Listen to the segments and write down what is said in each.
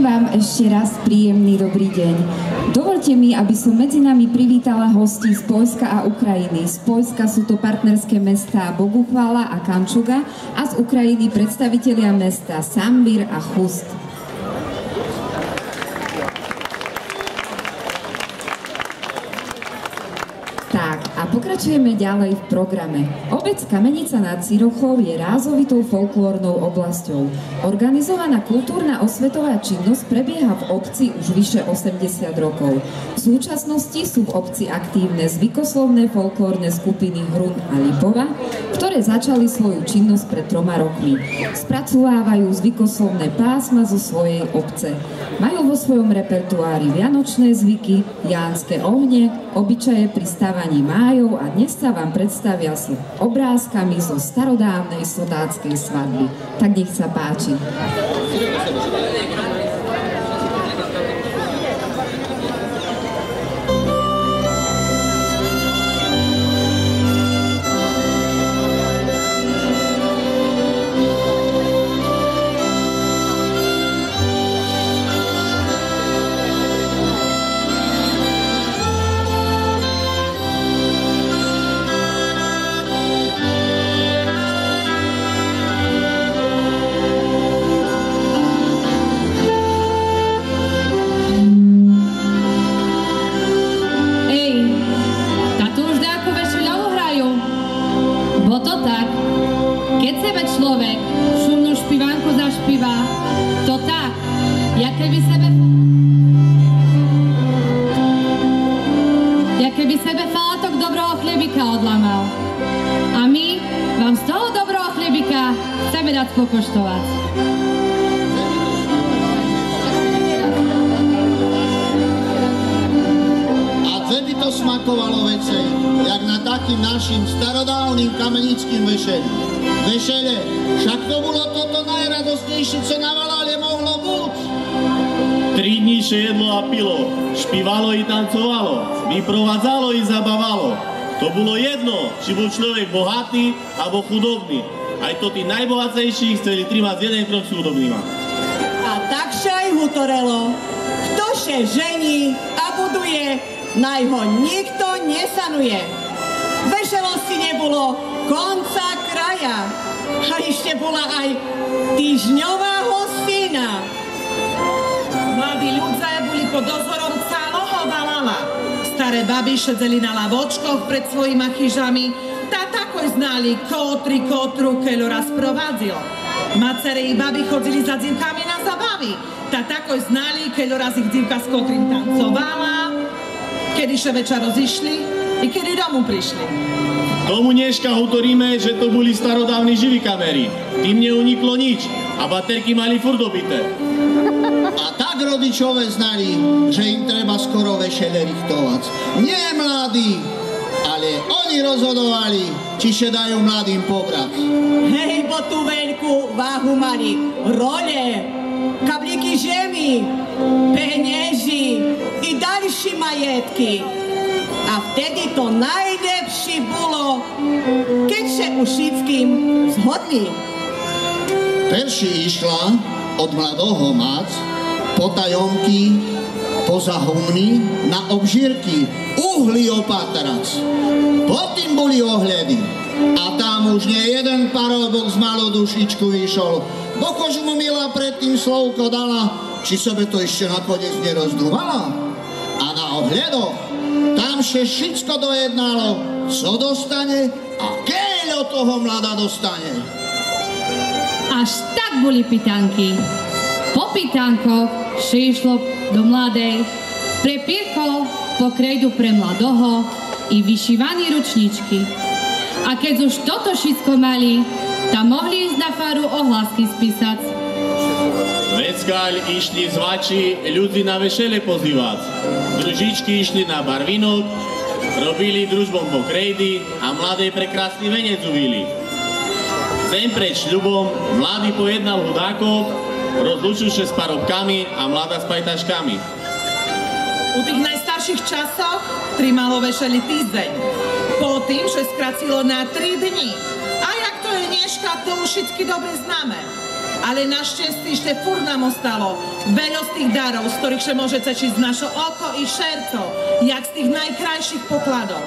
Prajem vám ešte raz príjemný dobrý deň. Dovolte mi, aby som medzi nami privítala hostí z Poľska a Ukrajiny. Z Poľska sú to partnerské mestá Boguchvala a Kančuga a z Ukrajiny predstavitelia mesta Sambir a Chust. A pokračujeme ďalej v programe. Obec Kamenica nad Cirochou je rázovitou folklórnou oblasťou. Organizovaná kultúrna osvetová činnosť prebieha v obci už vyše 80 rokov. V súčasnosti sú v obci aktívne zvykoslovné folklórne skupiny Hrun a Lipova, ktoré začali svoju činnosť pred 3 rokmi. Spracovávajú zvykoslovné pásma zo svojej obce. Majú vo svojom repertoári vianočné zvyky, jánske ohne, obyčaje pri stavaní májov a dnes sa vám predstavia s obrázkami zo starodávnej sodáckej svadby. Tak nech sa páči. Pokoštovať. A dve by to smakovalo vecej, jak na takým našim starodávnym kamenickým vešeli. Vešele, však to bolo toto najradostnejšie, co na Valále mohlo byť. 3 dní še jedlo a pilo, špívalo i tancovalo, vyprovádzalo i zabavalo. To bolo jedno, či bol človek bohatý alebo chudobný. Aj to tí najbohatejší chceli trimať jeden krok s chudobnýma. A tak še aj hutorelo. Kto še žení a buduje, naj ho nikto nesanuje. Vešelosti nebolo konca kraja. A ešte bola aj týždňová hostina. Mladí ľudia boli pod dozorom celého Valála. Staré baby šedzeli na lavočkoch pred svojimi chyžami. Tá takoj znali kotri kotru, keľo raz provadzil. Macere i baby chodzili za dzivkami na zabavy. Tá takoj znali, keľo raz ich dzivka s kotrím tancovala, kedy še večer rozišli i kedy domu prišli. Tomu dneška hovoríme, že to boli starodávni živí kamery. Tým neuniklo nič a baterky mali furt dobité. A tak rodičové znali, že im treba skoro vešele richtovať. Nie mladí, ale oni rozhodovali, či še dajú mladým pobrať. Hej, bo tú veľkú váhu mali role, kablíky žemy, penieži i ďalší majetky. A vtedy to najlepšie bolo, keď še už všetkým zhodli. Perši išla od mladoho mať potajomky, poza humny na obžírky, uhly opatrac. Potom boli ohľady a tam už nie jeden parobok z malou dušičku vyšol. Bokož mu Mila predtým slovko dala, či sebe to ešte nakoniec nerozdúvala. A na ohľado tam še všetko dojednalo, co dostane a keľo toho mlada dostane. Až tak boli pytanky. Po pytankoch še išlo do mladej, pre pirko po krejdu pre mladoho i vyšívaní ručničky. A keď už toto všetko mali, tam mohli ísť na faru ohlasky spísať. Veckaľ išli zvači ľudí na vešele pozývať. Družičky išli na barvinok, robili družbom po krejdy a mladej prekrásny venec uvili. Zem pred šľubom mladý pojednal hudákov, rozlučil še s parobkami a mladá s pajtaškami. U tých najstarších časoch trimalo vešeli týždeň. Po tým, že skracilo na 3 dni. A jak to je dneška, to už všetky dobre známe. ale naštěstí ešte furt nám ostalo veľa z tých darov, z ktorých še môžete čísť našo oko i šerco, jak z tých najkrajších pokladov.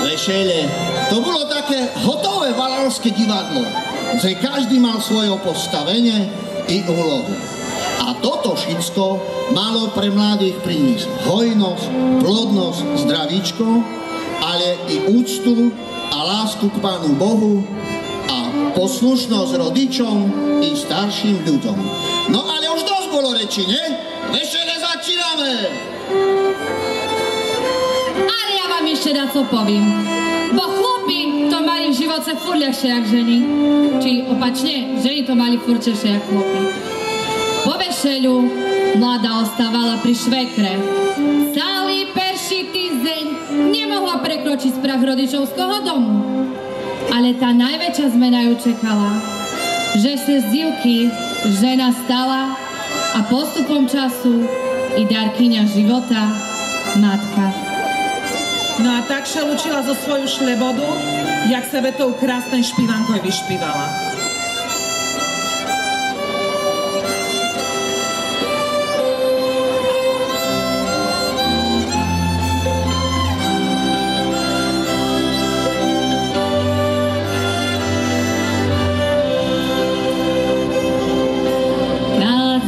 Vešele, to bolo také hotové valánske divadlo, že každý mal svoje postavenie i úlohu. A toto všetko malo pre mladých priniesť hojnosť, plodnosť, zdravíčko, ale i úctu a lásku k Pánu Bohu a poslušnosť rodičom i starším ľuďom. No ale už dosť bolo reči, ne? Vešele, začíname! Ale ja vám ešte na co povím. Bo chlopi to mali v živote furt ľahšie jak ženy. Či opačne, ženy to mali furt ľahšie jak chlopi. Po vešeľu mladá ostávala pri švekre. Celý perší týždeň nemohla prekročiť prah rodičovského domu. Ale tá najväčšia zmena ju čekala, že sa z divky žena stala a postupom času i darkyňa života, matka. No a tak še lučila zo svoju šlebodu, jak sebe tou krásnej špívankoj vyšpívala.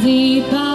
Letela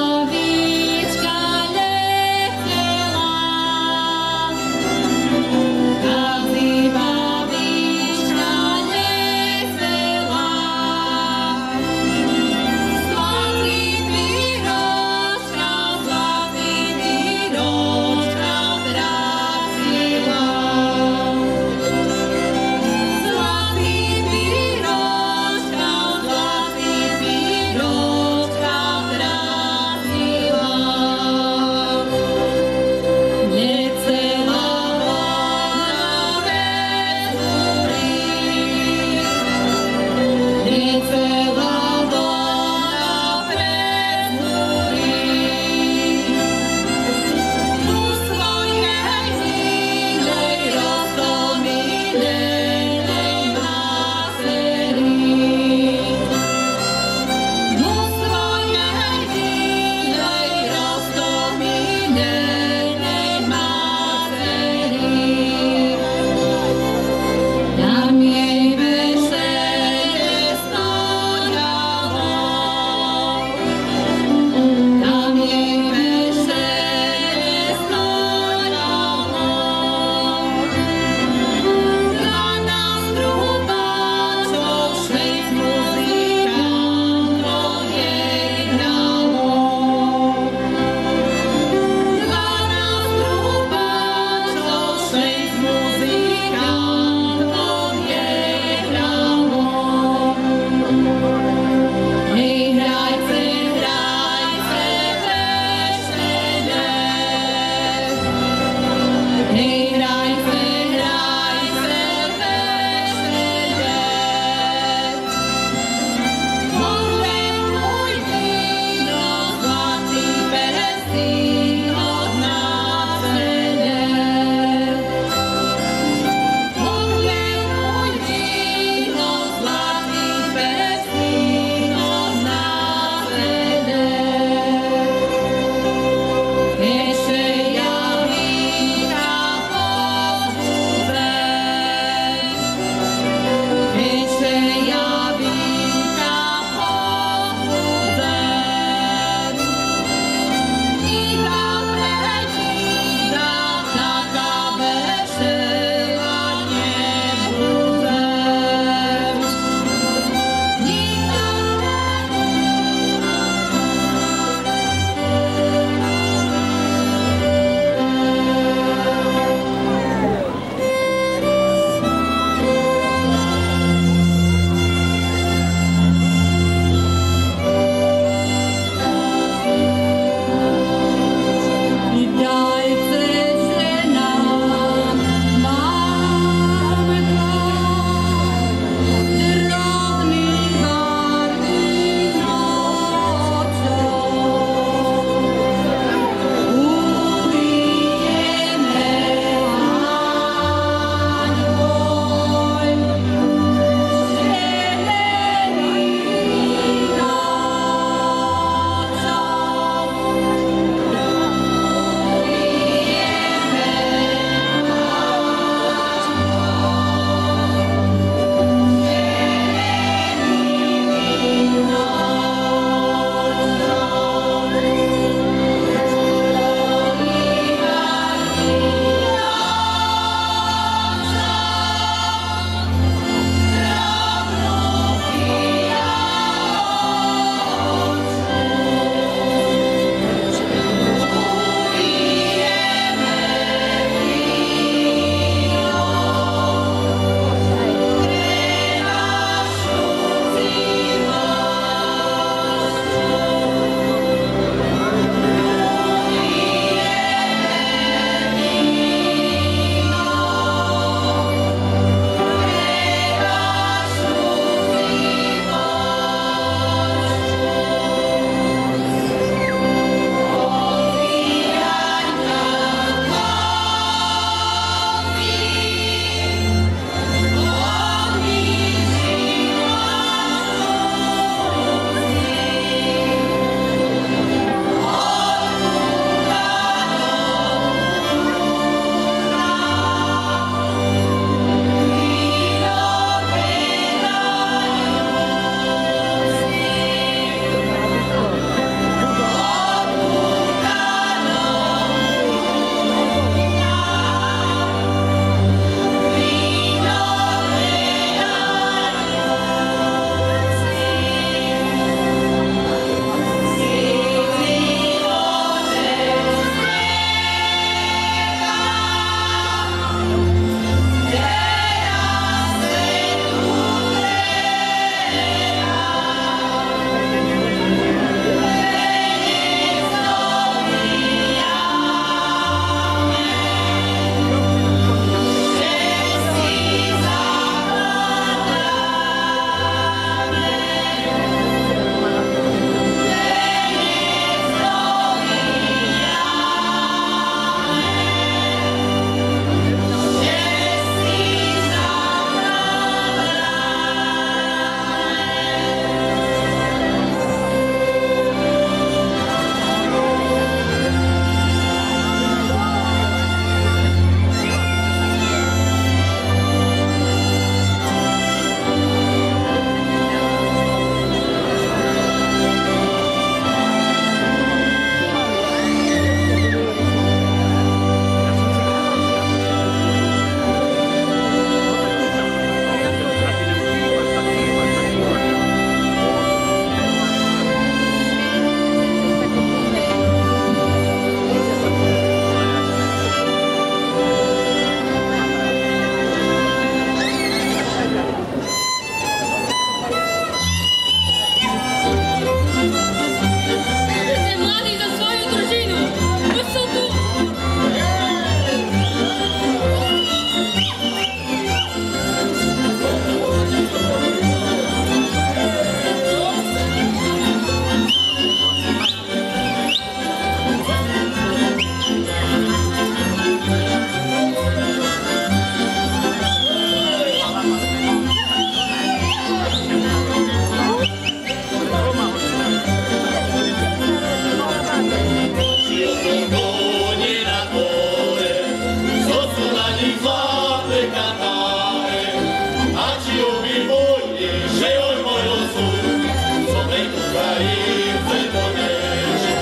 Ukrajince poniesie.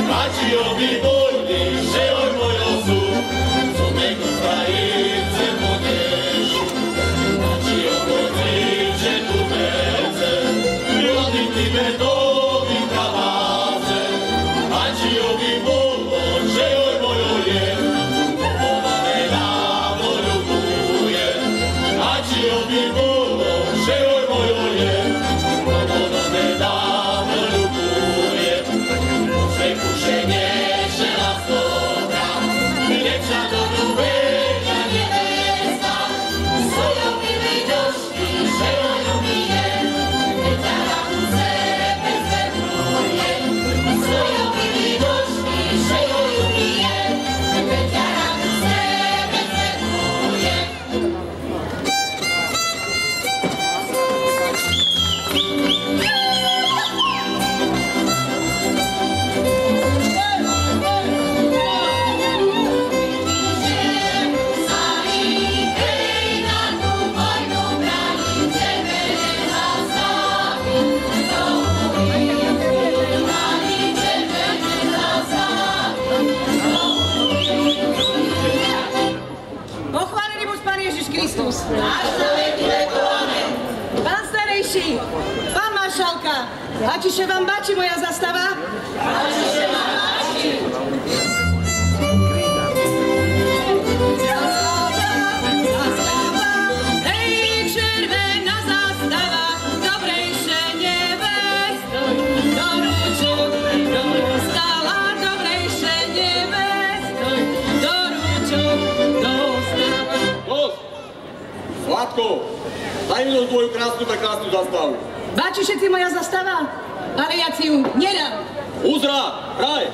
Maciowi wolni, że oj moją su, co meg Ukrajince poniesie. Maciowi że tu merce, młody ty bedowi kawace. Maciowi wolno, że oj moją je, powołane nam lubuje. Maciowi wolno, że oj moją je, powołane nam lubuje. Rzeku się niesie lastoka, lepsza do lubienia niewesta. Swoją miłości, że ją lubię, wydziała ku sobie zwędruje. Swoją miłości, że ją lubię, wydziała ku sobie zwędruje. Pochválený buď Pán Ježiš Kristus. Pán starejší, pán maršálka, páči sa vám páči moja zastava? Páči sa vám páči. Zastava, hej, červená zastava, dobrejšie nevestoj, do rúčok dostala, dobrejšie nevestoj, do rúčok dostala. Zlatko, daj mi tvoju krásnu, prekrásnu zastavu. Páči všetci moja zastava, ale ja si ju nedám. Uzra, hraj!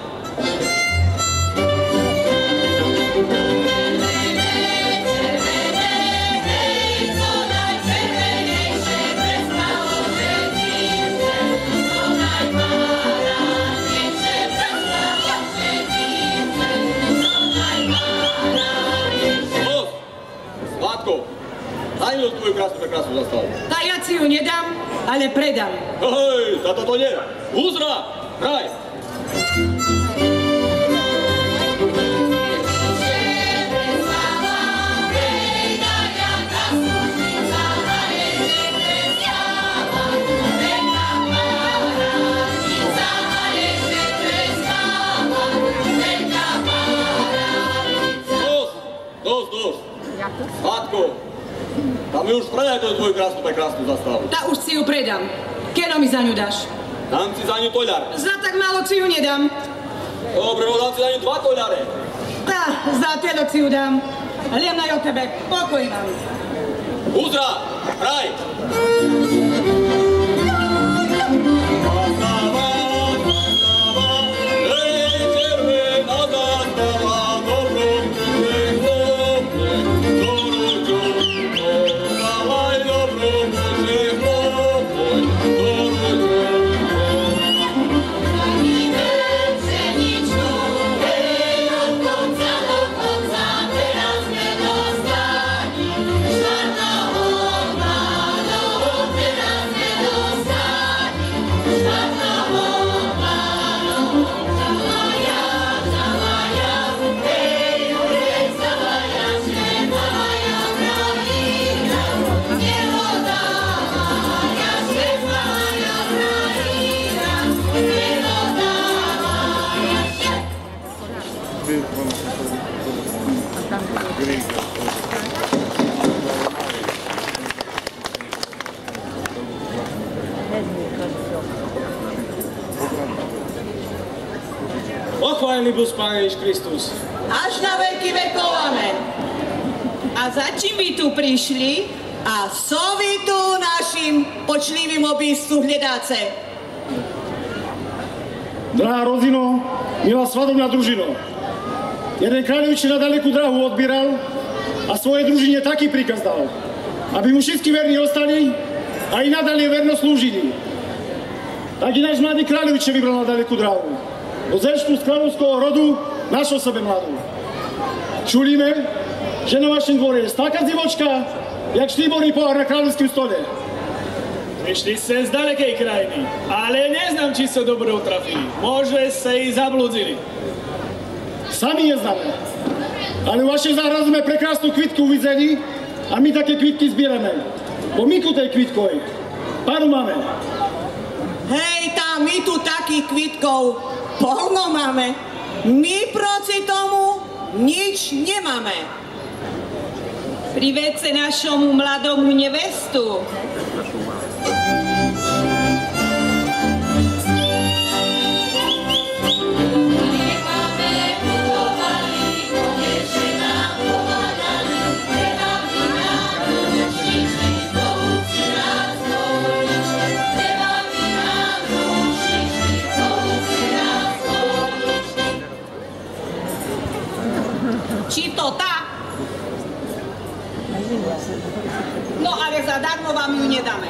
Zlatko, daj mi tvoju krásnu, prekrásnu zastavu. A ja si ju nedám, ale predám. Hej, za toto nie. Uzra, hraj! Dosť. Zlatko, tam mi už predaj tú tvoju krásnu, prekrásnu zastavu. Tá už si ju predám. Keno mi za ňu dáš? Dám si za ňu toľar. Za tak málo si ju nedám. Dobre, no dám si za ňu 2 toľare. Tá, za telo si ju dám. Liem na tebe, pokoj vám. Uzra, hraj! Zastava, hej, červená zastava, dobro muže chlopne, do rúčok dostávaj, dobro muže chlopne, do rúčok. Pochválený buď Pán Ježiš Kristus. Až na veky vekov, amen. A za čím vy tu prišli? A co vy tu našim počlivým obíscu hľadáce? Drahá Rozino, milá svadobná družino, jeden kráľovич na dalekú drahu odbíral a svojej družine taký príkaz dal, aby mu všetky verní ostali a i nadalej verno slúžili. Tak i náš mladý kráľovич vybral na dalekú drahu. Do zeštu z kráľovského rodu našiel sebe mladú. Čulíme, že na vašem dvore je taká divočka, jak štíborný pohár na kráľovském stole. Prišli ste z dalekej krajiny, ale neznám, či sa dobre utrafili. Môže sa i zablúdili. Sami neznáme. Ale u vašej záhrady sme prekrásnu kvitku uvideli a my také kvitky zbierame. Po myku tej kvitkovej. Páru máme. Hej, tá, my tu takých kvitkov polno máme. My proti tomu nič nemáme. Privedce našomu mladomu nevestu. Či to tá? No ale zadarmo vám ju nedáme.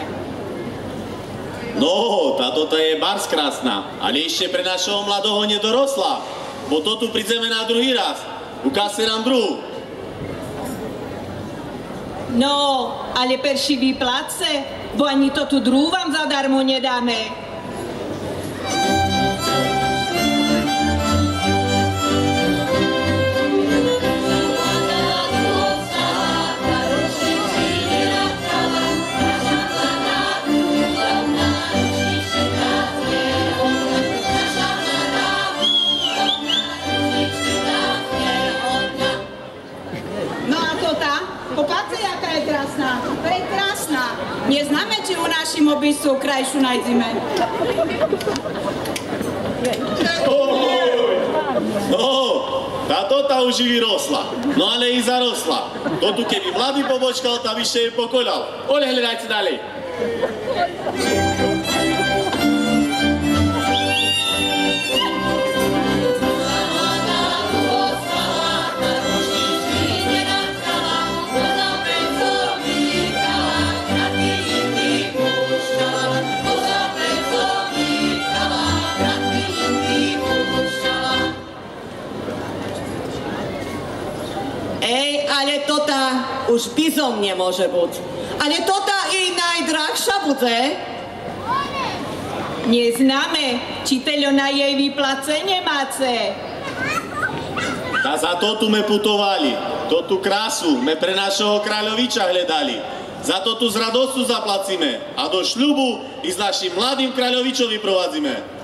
No, táto je bars krásna, ale ešte pre našeho mladého nedorosla. Bo to tu prídeme na druhý raz. Ukážte nám druhú. No, ale perši vypláce, bo ani to tu druhú vám zadarmo nedáme. Popatrz, jaká je krásna. Prekrásna. Neznáme, či u našim obyvstvu krajšiu nájdeme. No, táto tá už i vyrosla. No ale i zarosla. To tu keby mladý pobočkal, tam ešte jej pokoľal. Ole, hľadajte ďalej. Ale toto už bizom nemôže byť. Ale toto i najdrahšia bude. Neznáme, či teľo na jej vyplacenie máce. Tá za to tu me putovali. To tu krásu me pre našeho kráľoviča hľadali. Za to tu z radosťou zaplacíme. A do šľubu i s našim mladým kráľovičom vyprovadzíme.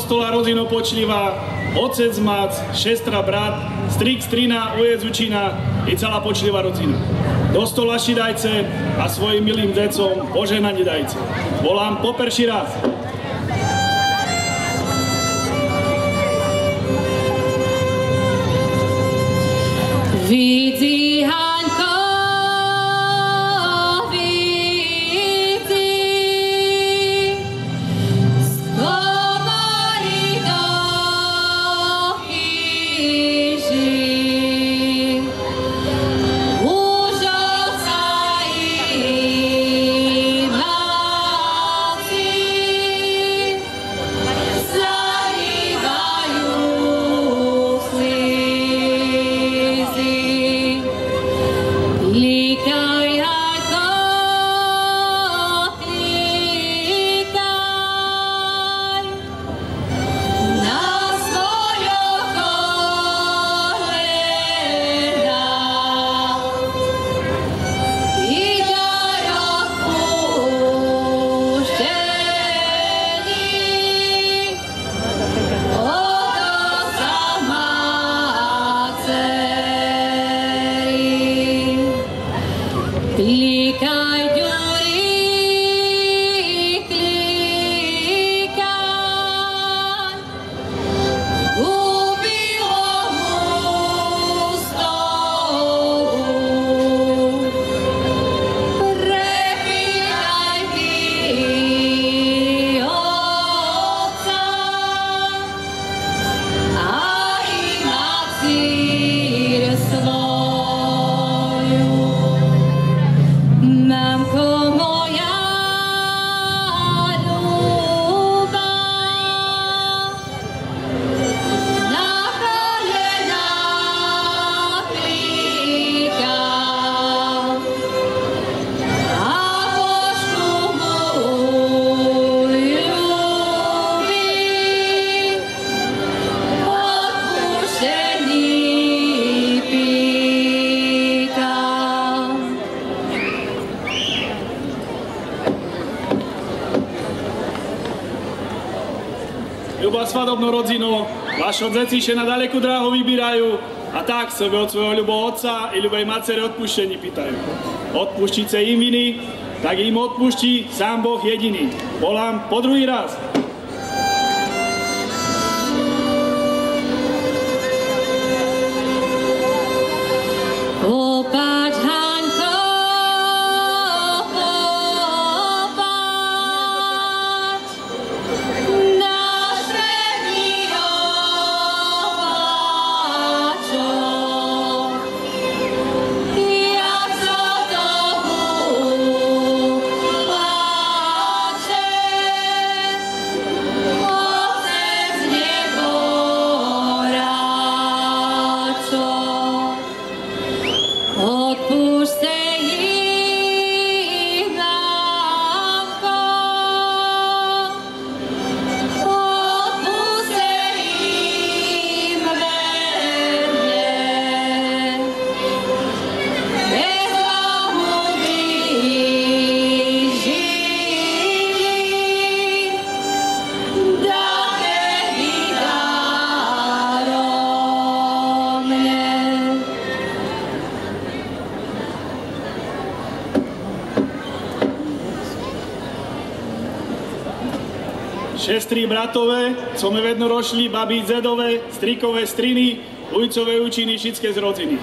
stola rodino počlivá, otec mác, šestra brat, strik, strina, ujec, učina i celá počlivá rodzina. Do stola šidajce a svojim milým decom požehnanie dajce. Volám po perší raz. Vidí Hanko, vidí, skovali do chýži, už oca i matci zalívajú slízy. Klikaj, Hanko, klikaj na svoje kolena i daj odpuštení od oca materi. Klikaj, Ďuri, klikaj, ubilo mu stovu. Prepítaj ty otca a i macír svoju. Mamko moja ľúba, na kolená klikám a božku môj ľúbi, odpuštení pýtam. Ľubá svadobnú rodzinu, vaši dzeci na dalekú dráhu vybírajú a tak sebe od svojho ľubého otca i ľubej macere odpuštení pýtajú. Odpuštíce im viny, tak im odpuští sám Boh jediný. Volám po druhý raz. Opáč, Hanko, opáč, naše milovačo. Jak sa tomu pláče, otec neboráčo. Odpušte ich, Hanko, odpuste im verne, bez vám žili, dáte ich daromne. Šestri bratové, co me vedno rošli, babi, dzedové, strikové, striny, ujcové, učiny, všetké z rodziny.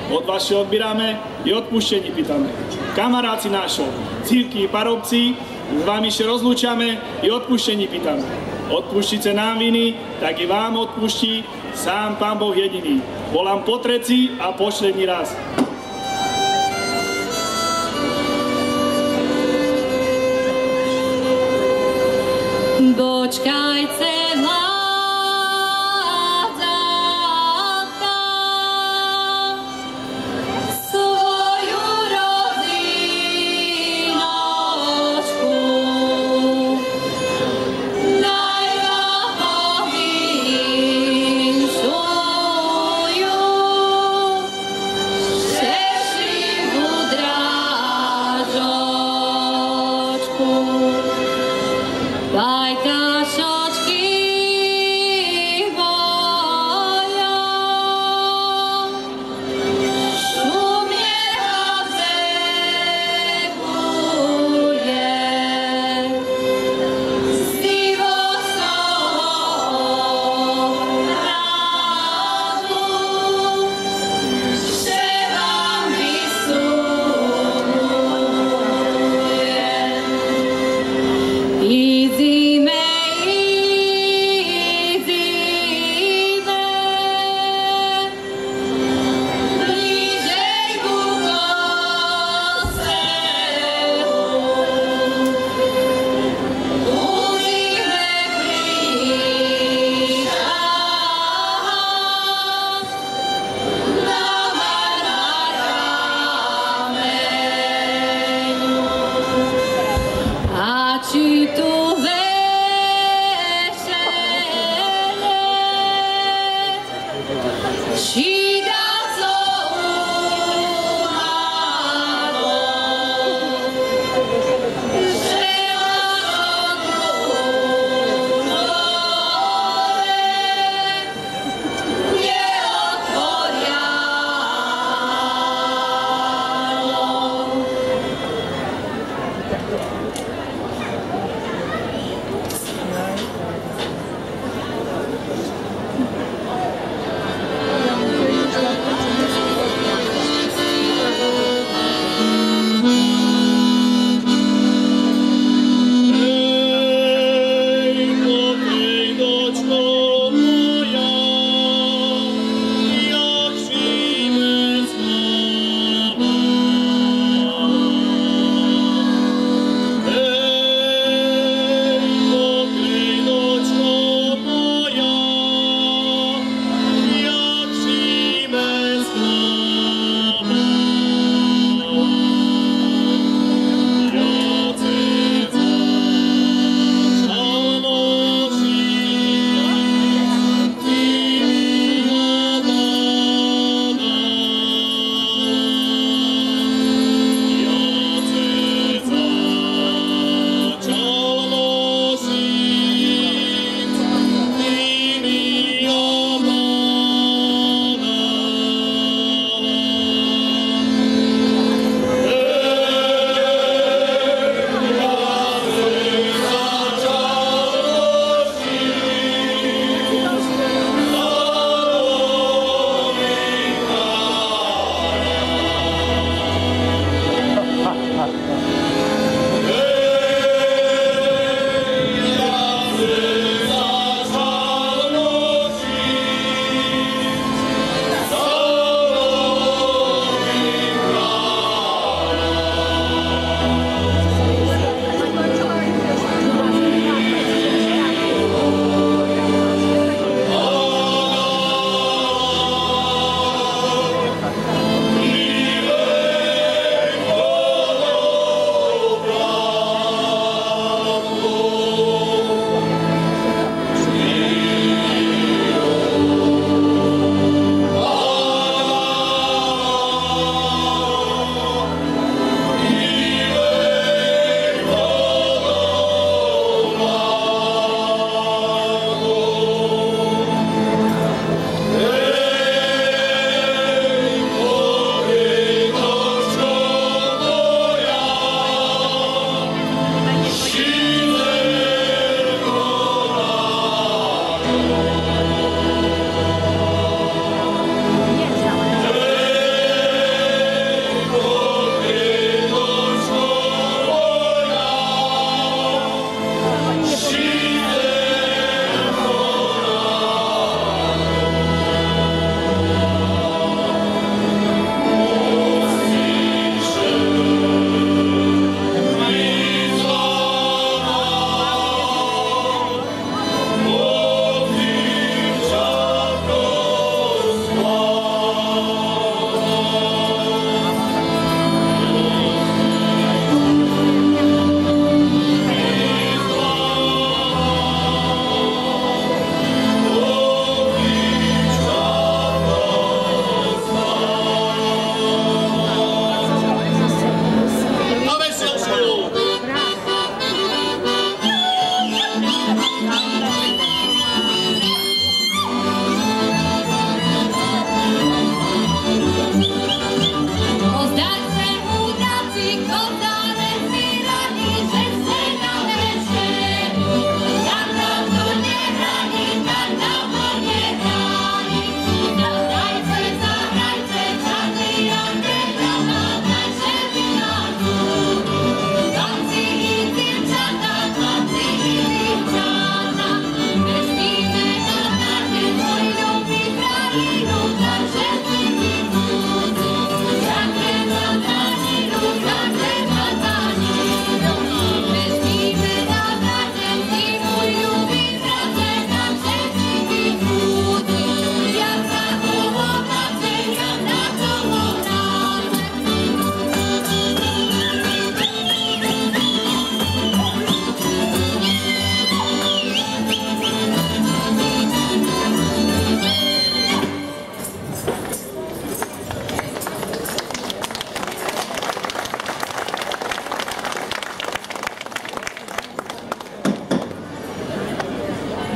Od vás še odbírame i odpuštení pýtame. Kamaráci našo, círky, parobci, s vami še rozlúčame i odpuštení pýtame. Odpuštíte nám viny, tak i vám odpuští sám Pán Boh jediný. Volám po treci a posledný raz. Počkajte, mláďatka, svoju rodinočku, naj vám povinšujú.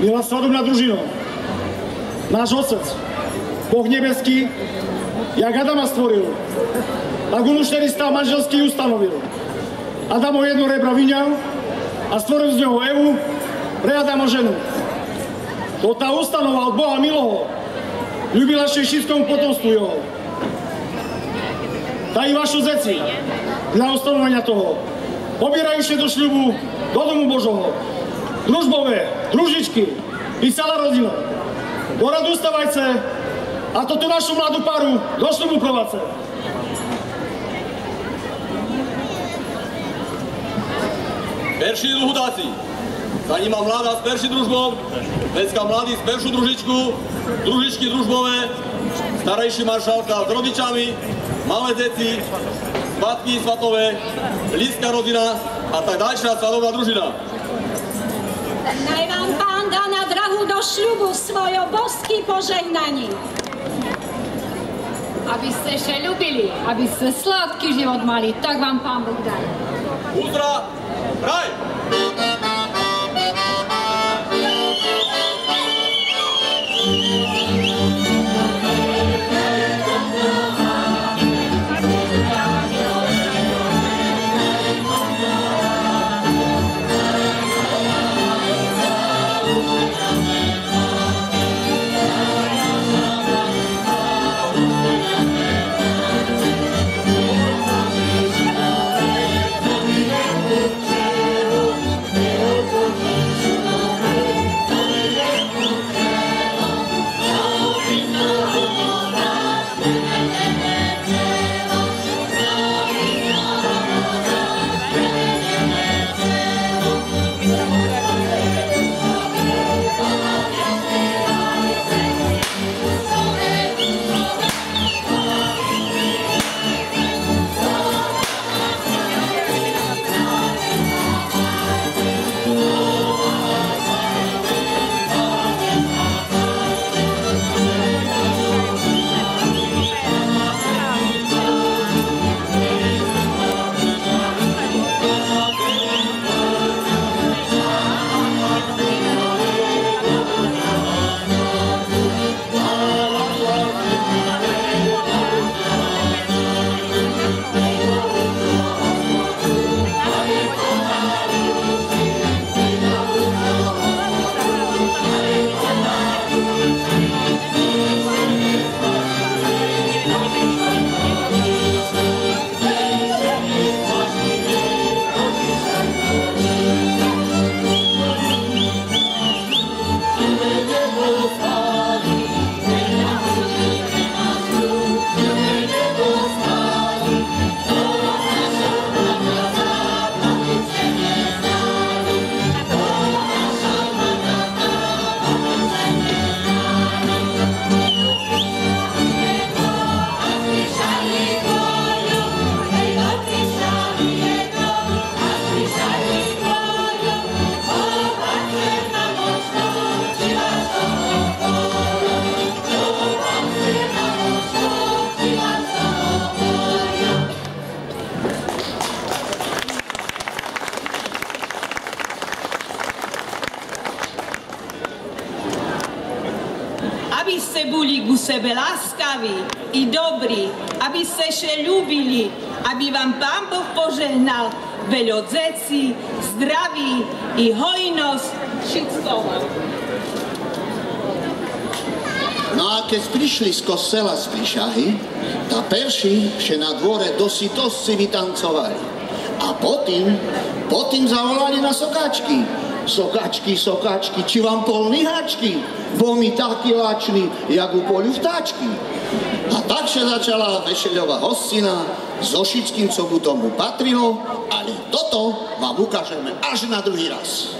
milá svadobná družino, náš Otec, Boh nebeský, jak Adama stvoril, tak on už tedy stav manželský ustanovil. Adamo jedno rebro vyňal a stvoril z neho Evu, pre Adama ženu. To tá ustanova od Boha miloho, ľúbila ešte všetkému potomstvu jeho. Tá i vašu zeci, dla ustanovenia toho, pobierajúšte do šľubu, do domu Božoho, družbové, družičky i celá rodina. Porad ustavajce a to tú našu mladú paru do šľubu provace. Perší hudáci, za nima mladá s perší družbou, dneska mladí s peršiu družičku, družičky družbové, starejší maršálka s rodičami, malé deti, svatky svatové, blízka rodina a tak ďalšia svadobná družina. Naj vám Pán dá na drahu do šľubu svojo božský požehnaní. Aby ste ešte ľúbili, aby ste sladký život mali, tak vám Pán Boh dá. Úzdra, hraj! Aby ste boli ku sebe láskaví i dobrí, aby ste še ľúbili, aby vám Pán Boh požehnal veľa dzecí, zdraví i hojnosť všetkoho. No a keď prišli z kostela z príšahy, tá perši še na dvore dosť si vytancovali. A potom zavolali na sokáčky. Sokáčky, sokáčky, či vám polní hačky? Bo mi taký lačný, jak u polu vtáčky. A tak še začala vešeľová hostina so všetkým, co ku tomu patrilo, ale toto vám ukážeme až na druhý raz.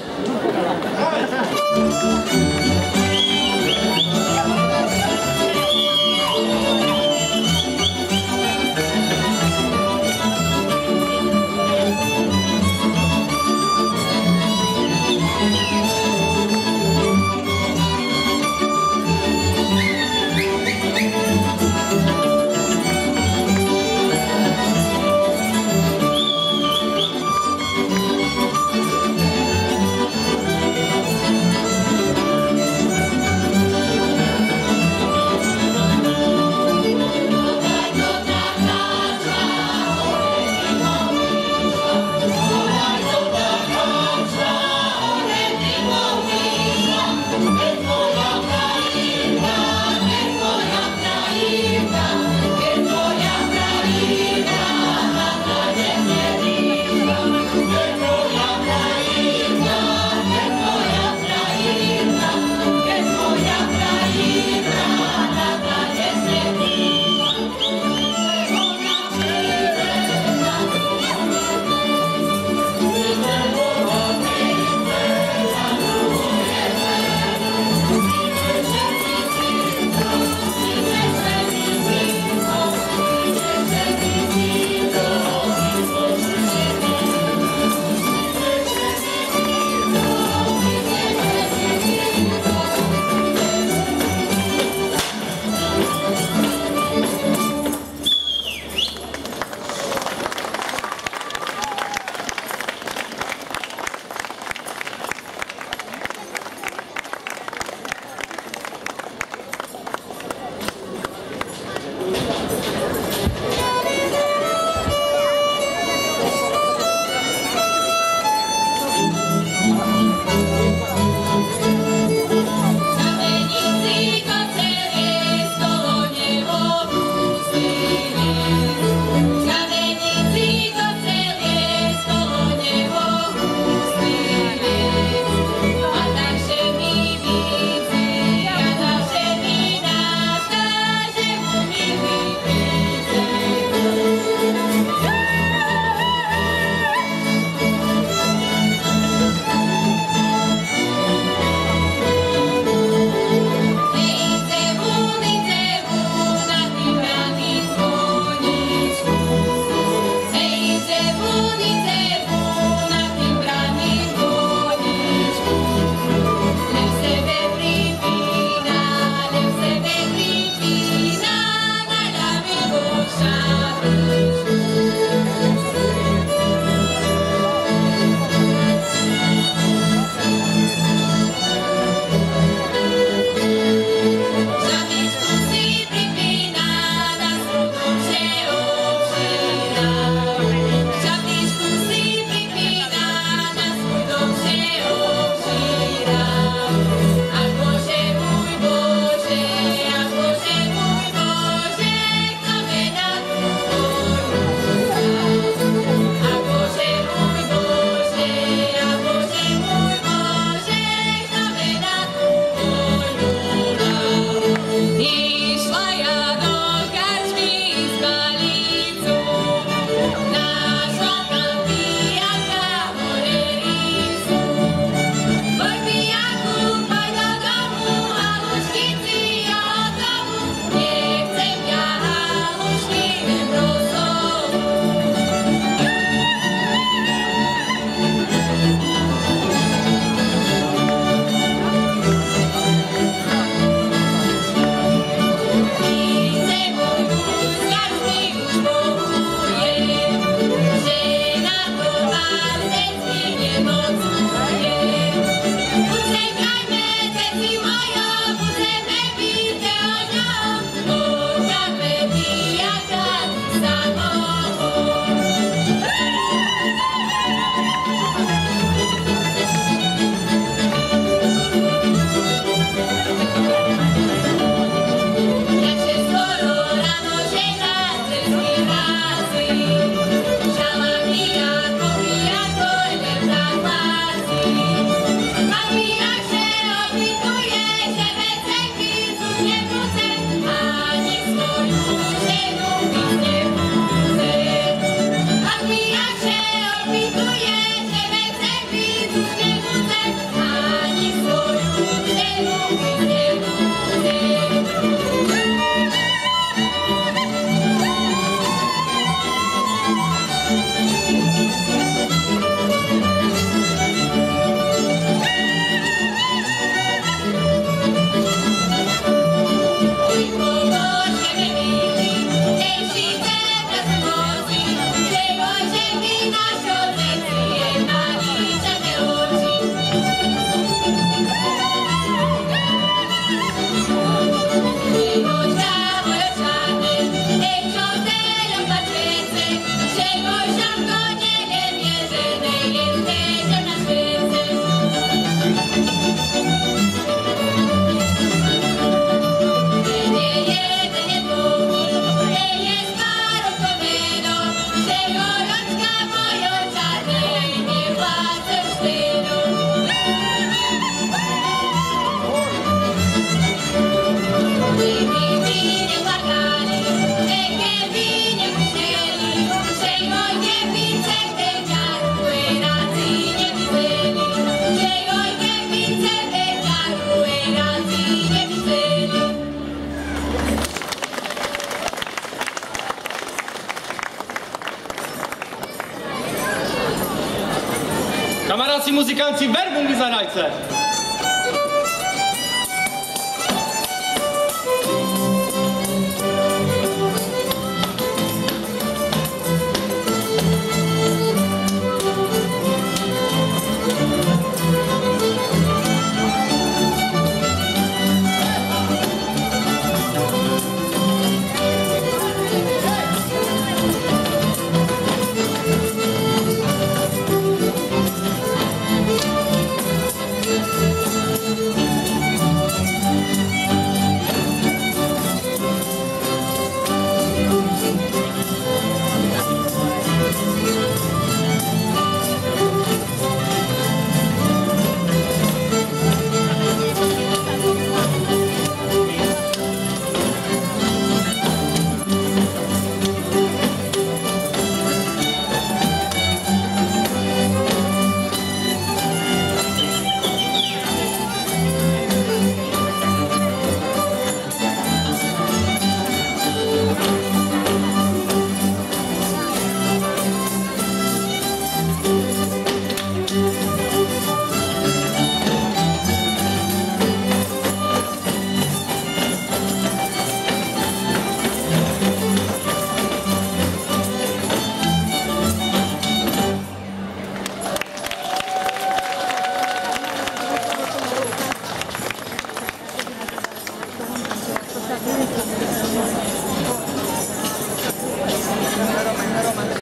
muzikanci, verbum vy zanajce.